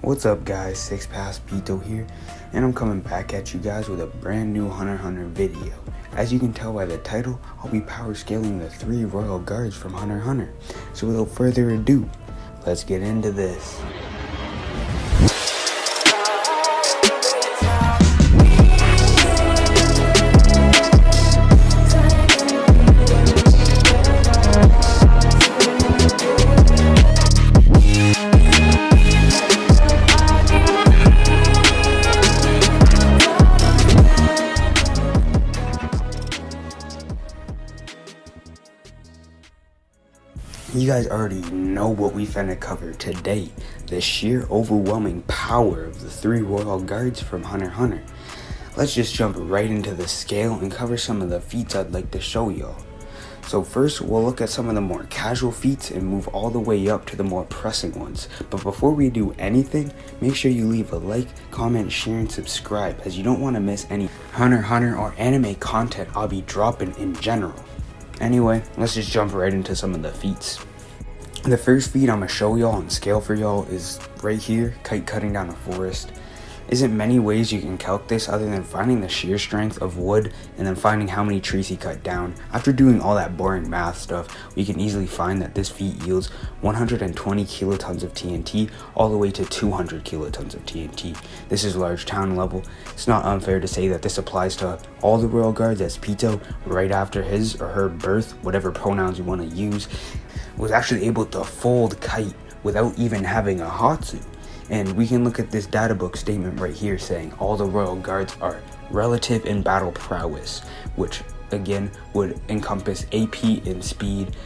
What's up guys, 6 Past Pitou here, and I'm coming back at you guys with a brand new Hunter x Hunter video. As you can tell by the title, I'll be power scaling the 3 royal guards from Hunter x Hunter. So without further ado, let's get into this. You guys already know what we finna cover today, the sheer overwhelming power of the 3 royal guards from Hunter x Hunter. Let's just jump right into the scale and cover some of the feats I'd like to show y'all. So first, we'll look at some of the more casual feats and move all the way up to the more pressing ones. But before we do anything, make sure you leave a like, comment, share, and subscribe, as you don't want to miss any Hunter x Hunter or anime content I'll be dropping in general. Anyway, let's just jump right into some of the feats. The first feat I'm going to show y'all and scale for y'all is right here, Kite cutting down a forest. Isn't many ways you can calc this other than finding the sheer strength of wood and then finding how many trees he cut down. After doing all that boring math stuff, we can easily find that this feat yields 120 kilotons of TNT all the way to 200 kilotons of TNT. This is large town level. It's not unfair to say that this applies to all the royal guards, as Pitou, right after his or her birth, whatever pronouns you want to use, was actually able to fold Kite without even having a Hatsu. And we can look at this data book statement right here saying all the royal guards are relative in battle prowess, which again would encompass AP and speed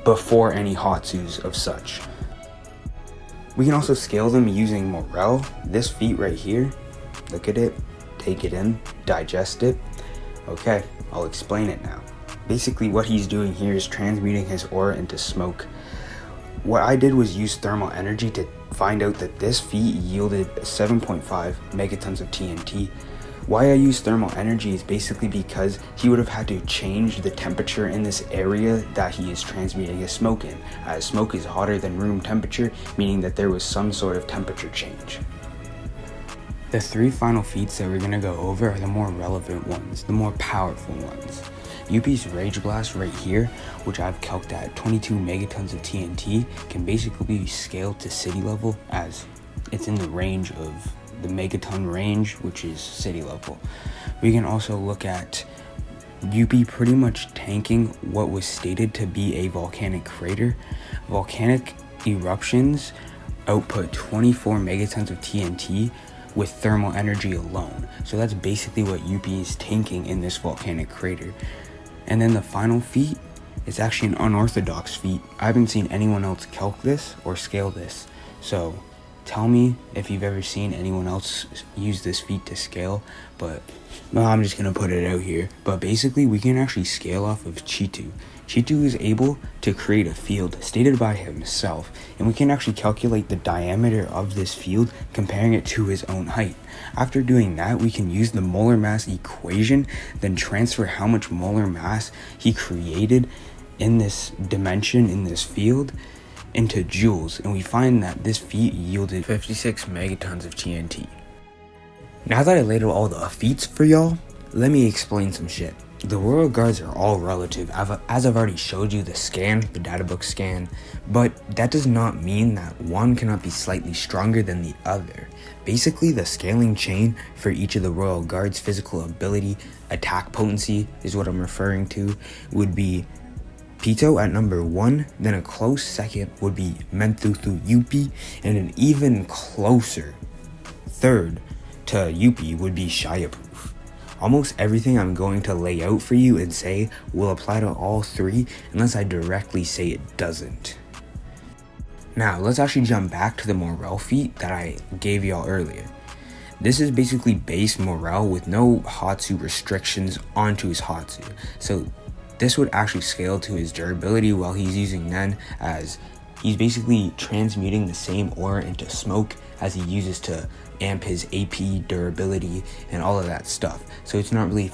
before any Hatsus of such. We can also scale them using morale. This feat right here, look at it, take it in, digest it. Okay, I'll explain it now. Basically what he's doing here is transmuting his aura into smoke. What I did was use thermal energy to find out that this feat yielded 7.5 megatons of TNT. Why I use thermal energy is basically because he would have had to change the temperature in this area that he is transmuting his smoke in, as smoke is hotter than room temperature, meaning that there was some sort of temperature change. The 3 final feats that we're going to go over are the more relevant ones, the more powerful ones. Yuppie's Rage Blast right here, which I've calced at 22 megatons of TNT, can basically be scaled to city level, as it's in the range of the megaton range, which is city level. We can also look at Yuppie pretty much tanking what was stated to be a volcanic crater. Volcanic eruptions output 24 megatons of TNT with thermal energy alone. So that's basically what Yuppie is tanking in this volcanic crater. And then the final feat is actually an unorthodox feat. I haven't seen anyone else calc this or scale this. So tell me if you've ever seen anyone else use this feat to scale, but no, I'm just gonna put it out here. But basically we can actually scale off of Pitou. Pitou is able to create a field stated by himself, and we can actually calculate the diameter of this field comparing it to his own height. After doing that, we can use the molar mass equation, then transfer how much molar mass he created in this dimension, in this field, into joules, and we find that this feat yielded 56 megatons of TNT. Now that I laid out all the feats for y'all, let me explain some shit. The royal guards are all relative, as I've already showed you the scan, the data book scan, but that does not mean that one cannot be slightly stronger than the other. Basically, the scaling chain for each of the royal guards' physical ability, attack potency is what I'm referring to, would be Pitou at number 1, then a close second would be Mentuthu Yuppie, and an even closer third to Yuppie would be Shiaproof. Almost everything I'm going to lay out for you and say will apply to all 3 unless I directly say it doesn't. Now let's actually jump back to the morale feat that I gave y'all earlier. This is basically base morale with no Hatsu restrictions onto his Hatsu. So this would actually scale to his durability while he's using Nen, as he's basically transmuting the same aura into smoke as he uses to amp his AP, durability, and all of that stuff. So it's not really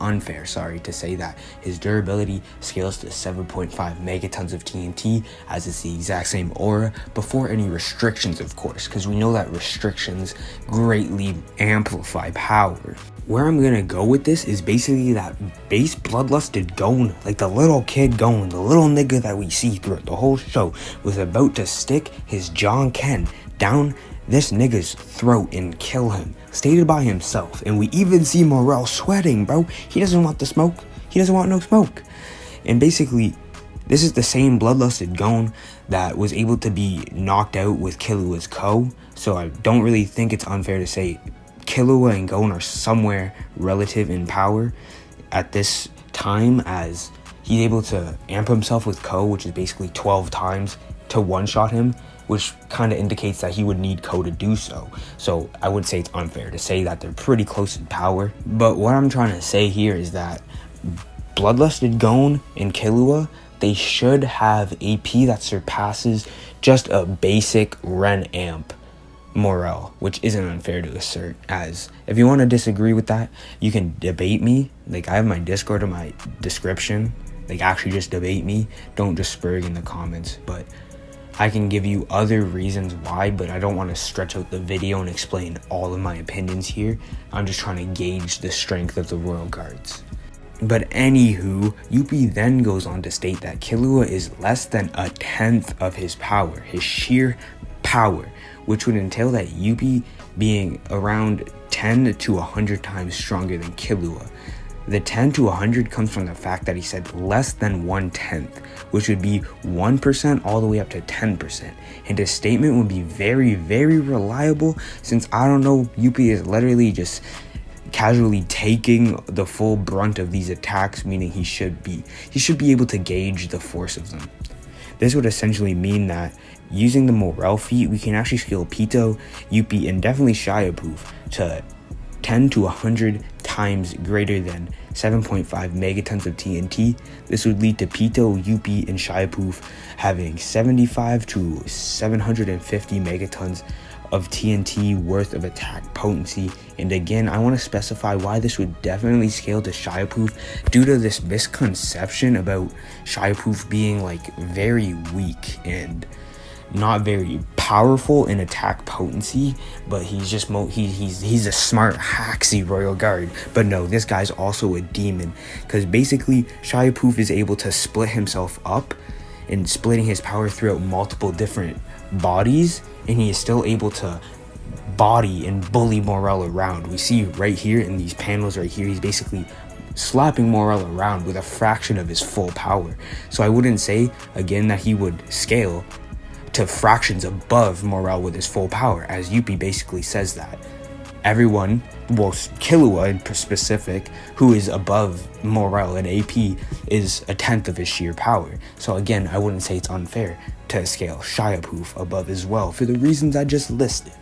unfair, to say that his durability scales to 7.5 megatons of TNT, as it's the exact same aura, before any restrictions, of course, because we know that restrictions greatly amplify power. Where I'm gonna go with this is basically that base bloodlusted Gon, like the little kid Gon, the little nigga that we see throughout the whole show, was about to stick his John Ken down this nigga's throat and kill him, stated by himself. And we even see Morel sweating, bro. He doesn't want the smoke. He doesn't want no smoke. And basically, this is the same bloodlusted Gon that was able to be knocked out with Killua's Ko. So I don't really think it's unfair to say Killua and Gon are somewhere relative in power at this time, as he's able to amp himself with Ko, which is basically 12 times to one-shot him, which kind of indicates that he would need Ko to do so. So I would say it's unfair to say that they're pretty close in power. But what I'm trying to say here is that bloodlusted Gon and Killua, they should have AP that surpasses just a basic Ren amp Morel, which isn't unfair to assert. As if you want to disagree with that, you can debate me. Like, I have my Discord in my description. Like, actually just debate me. Don't just spurg in the comments. But I can give you other reasons why, but I don't want to stretch out the video and explain all of my opinions here. I'm just trying to gauge the strength of the Royal Guards. But anywho, Youpi then goes on to state that Killua is less than 1/10 of his power, his sheer power, which would entail that Youpi being around 10 to 100 times stronger than Killua. The 10 to 100 comes from the fact that he said less than 1/10, which would be 1% all the way up to 10%. And his statement would be very, very reliable, since I don't know, Youpi is literally just casually taking the full brunt of these attacks, meaning he should be able to gauge the force of them. This would essentially mean that using the Morel feat, we can actually scale Pitou, Youpi, and definitely Shiapoof to 10 to 100 times greater than 7.5 megatons of TNT. This would lead to Pitou, Youpi, and Shiapoof having 75 to 750 megatons of TNT worth of attack potency. And again, I want to specify why this would definitely scale to Shiapoof, due to this misconception about Shiapoof being like very weak and not very powerful in attack potency, but he's just he's a smart haxy Royal Guard. But no, this guy's also a demon, because basically Shiapoof is able to split himself up and splitting his power throughout multiple different bodies, and he is still able to body and bully Morel around. We see right here in these panels right here, he's basically slapping Morel around with a fraction of his full power. So I wouldn't say again that he would scale to fractions above Morel with his full power, as Youpi basically says that everyone, well, Killua in specific, who is above Morel in AP, is 1/10 of his sheer power. So again, I wouldn't say it's unfair to scale Shiapoof above as well, for the reasons I just listed.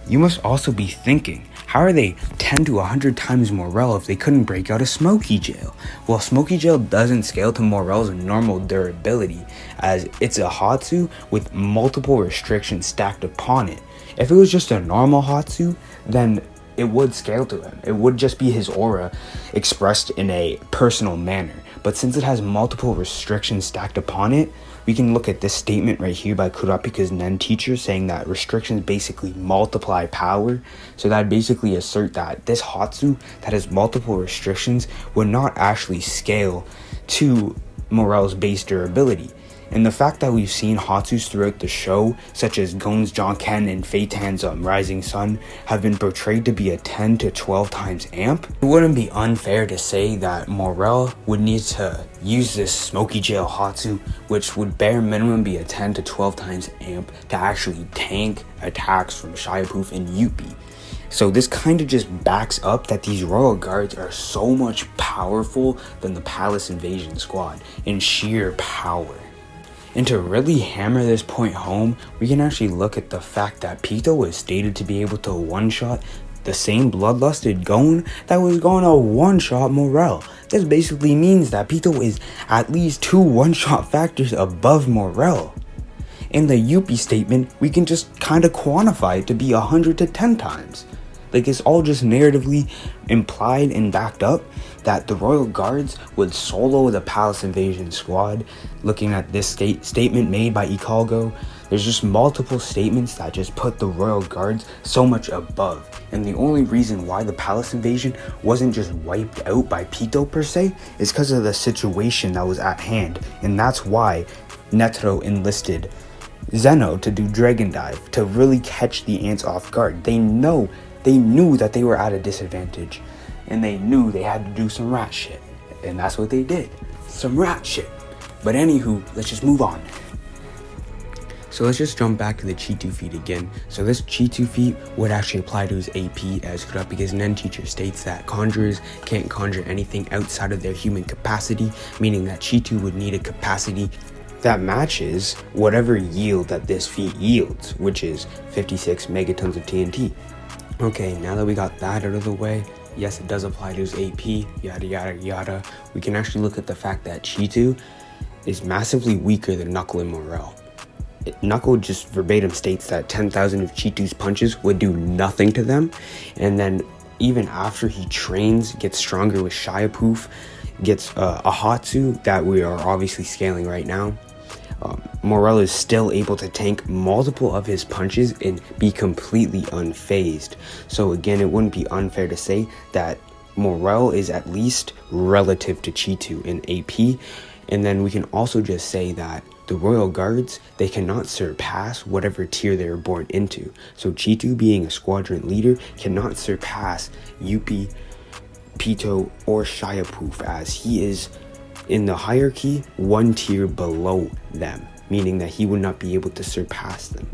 You must also be thinking, how are they 10 to 100 times Morel if they couldn't break out of Smoky Jail? Well, Smoky Jail doesn't scale to Morel's normal durability, as it's a Hatsu with multiple restrictions stacked upon it. If it was just a normal Hatsu, then it would scale to him. It would just be his aura expressed in a personal manner. But since it has multiple restrictions stacked upon it, we can look at this statement right here by Kurapika's Nen teacher, saying that restrictions basically multiply power. So that basically assert that this Hatsu that has multiple restrictions would not actually scale to Morel's base durability. And the fact that we've seen Hatsus throughout the show, such as Gon's Jonken and Feitan's Rising Sun, have been portrayed to be a 10 to 12 times amp, it wouldn't be unfair to say that Morel would need to use this Smoky Jail Hatsu, which would bare minimum be a 10 to 12 times amp, to actually tank attacks from Shiapoof and Youpi. So this kind of just backs up that these Royal Guards are so much powerful than the Palace Invasion Squad in sheer power. And to really hammer this point home, we can actually look at the fact that Pitou is stated to be able to one-shot the same bloodlusted Gon that was going to one-shot Morel. This basically means that Pitou is at least 2 one-shot factors above Morel. In the Yuppie statement, we can just kind of quantify it to be 100 to 10 times. Like, it's all just narratively implied and backed up that the Royal Guards would solo the Palace Invasion squad. Looking at this statement made by Icalgo, there's just multiple statements that just put the Royal Guards so much above. And the only reason why the Palace Invasion wasn't just wiped out by Pitou per se is because of the situation that was at hand. And that's why Netero enlisted Zeno to do Dragon Dive, to really catch the ants off guard. They knew that they were at a disadvantage, and they knew they had to do some rat shit, and that's what they did, some rat shit. But anywho, let's just move on. So let's just jump back to the Pitou feat again. So this Pitou feat would actually apply to his AP as corrupt, because Nen teacher states that conjurers can't conjure anything outside of their human capacity, meaning that Pitou would need a capacity that matches whatever yield that this feat yields, which is 56 megatons of TNT. Okay, now that we got that out of the way, yes, it does apply to his AP, yada yada yada. We can actually look at the fact that Pitou is massively weaker than Knuckle and Morel. Knuckle just verbatim states that 10,000 of Chitou's punches would do nothing to them, and then even after he trains, gets stronger with Shiapoof, gets a Hatsu that we are obviously scaling right now, Morel is still able to tank multiple of his punches and be completely unfazed. So again, it wouldn't be unfair to say that Morel is at least relative to Pitou in AP. And then we can also just say that the Royal Guards, they cannot surpass whatever tier they were born into. So Pitou, being a squadron leader, cannot surpass Yuppie, Pitou, or Shiapoof, as he is in the hierarchy one tier below them, meaning that he would not be able to surpass them.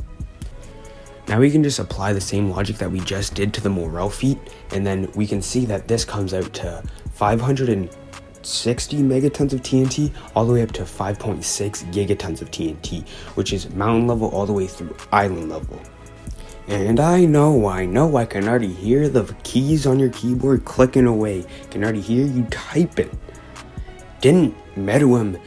Now we can just apply the same logic that we just did to the Morel feat, and then we can see that this comes out to 560 megatons of TNT all the way up to 5.6 gigatons of TNT, which is mountain level all the way through island level. And I know, I can already hear the keys on your keyboard clicking away. I can already hear you typing. Didn't Meruem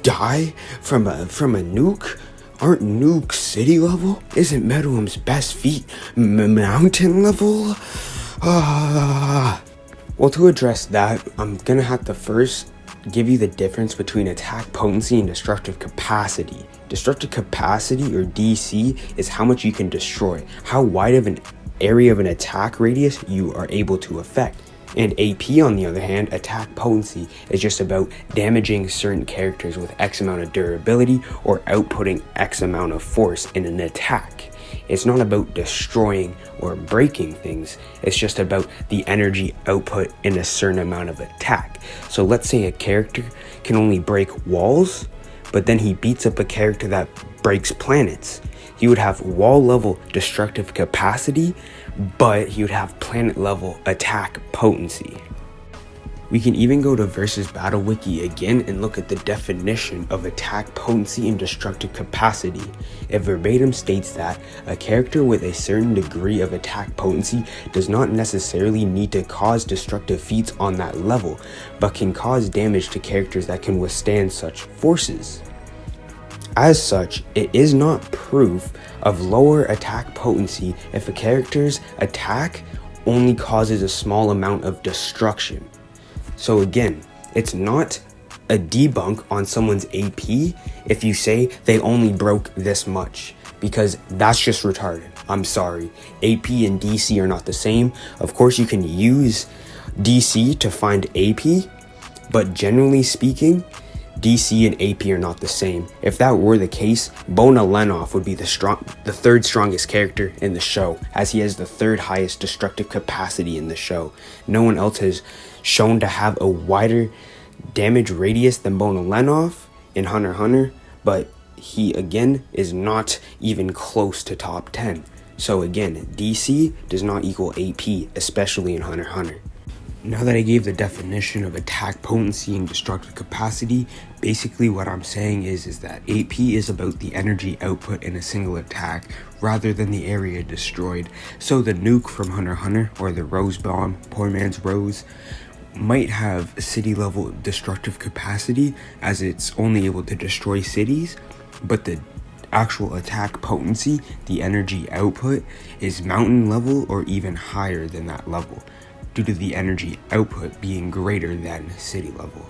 die from a nuke? Aren't nukes city level? Isn't Meruem's best feat mountain level? Well, to address that, I'm gonna have to first give you the difference between attack potency and destructive capacity. Destructive capacity, or DC, is how much you can destroy, how wide of an area of an attack radius you are able to affect. And AP, on the other hand, attack potency, is just about damaging certain characters with X amount of durability or outputting X amount of force in an attack. It's not about destroying or breaking things, it's just about the energy output in a certain amount of attack. So let's say a character can only break walls, but then he beats up a character that breaks planets. He would have wall level destructive capacity, but he would have planet level attack potency. We can even go to Versus Battle Wiki again and look at the definition of attack potency and destructive capacity. It verbatim states that a character with a certain degree of attack potency does not necessarily need to cause destructive feats on that level, but can cause damage to characters that can withstand such forces. As such, it is not proof of lower attack potency if a character's attack only causes a small amount of destruction. So again, it's not a debunk on someone's AP if you say they only broke this much, because that's just retarded. I'm sorry. AP and DC are not the same. Of course, you can use DC to find AP, but generally speaking, DC and AP are not the same. If that were the case, Bona Lenov would be the third strongest character in the show, as he has the third highest destructive capacity in the show. No one else has shown to have a wider damage radius than Bona Lenov in Hunter x Hunter, but he again is not even close to top 10. So again, DC does not equal AP, especially in Hunter x Hunter. Now that I gave the definition of attack potency and destructive capacity, basically what I'm saying is that AP is about the energy output in a single attack rather than the area destroyed. So the nuke from Hunter x Hunter, or the Rose Bomb, Poor Man's Rose, might have city level destructive capacity as it's only able to destroy cities, but the actual attack potency, the energy output, is mountain level or even higher than that level, due to the energy output being greater than city level.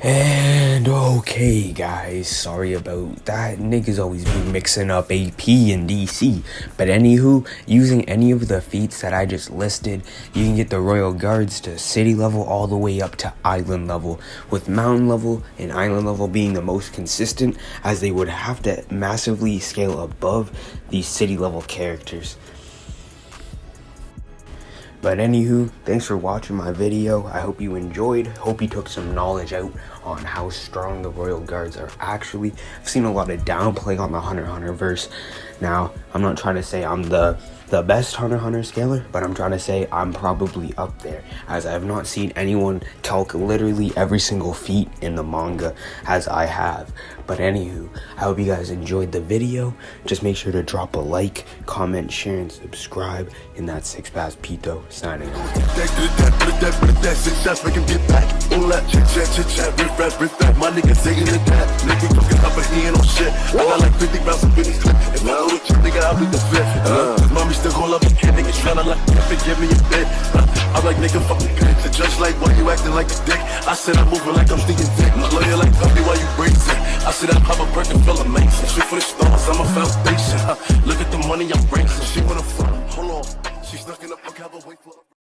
And okay guys, sorry about that. Niggas always be mixing up AP and DC. But anywho, using any of the feats that I just listed, you can get the Royal Guards to city level all the way up to island level, with mountain level and island level being the most consistent, as they would have to massively scale above these city level characters. But anywho, thanks for watching my video. I hope you enjoyed. Hope you took some knowledge out on how strong the Royal Guards are actually. I've seen a lot of downplay on the Hunter x Hunter verse. Now, I'm not trying to say I'm the best Hunter x Hunter scaler, but I'm trying to say I'm probably up there, as I have not seen anyone calc literally every single feat in the manga as I have. But anywho, I hope you guys enjoyed the video. Just make sure to drop a like, comment, share, and subscribe. And that's 6-Pass Pitou signing off. My nigga saying the cat, nigga talking up and he ain't on shit. I got like 50 rounds of Benny's clip. If I know the chick, nigga, I'll be the fifth. Mommy still call up a kid, nigga tryna like give me a bit. I'm like, nigga, fuck me good. The judge like, why you acting like a dick? I said I'm moving like I'm sneaking dick. My lawyer like, puppy, why you brazen? I said I pop a brick and feel amazing. Shit for the stars, I'm a foundation. Look at the money I'm raising. She wanna front, hold on. She stuck in the fuck, have a wait for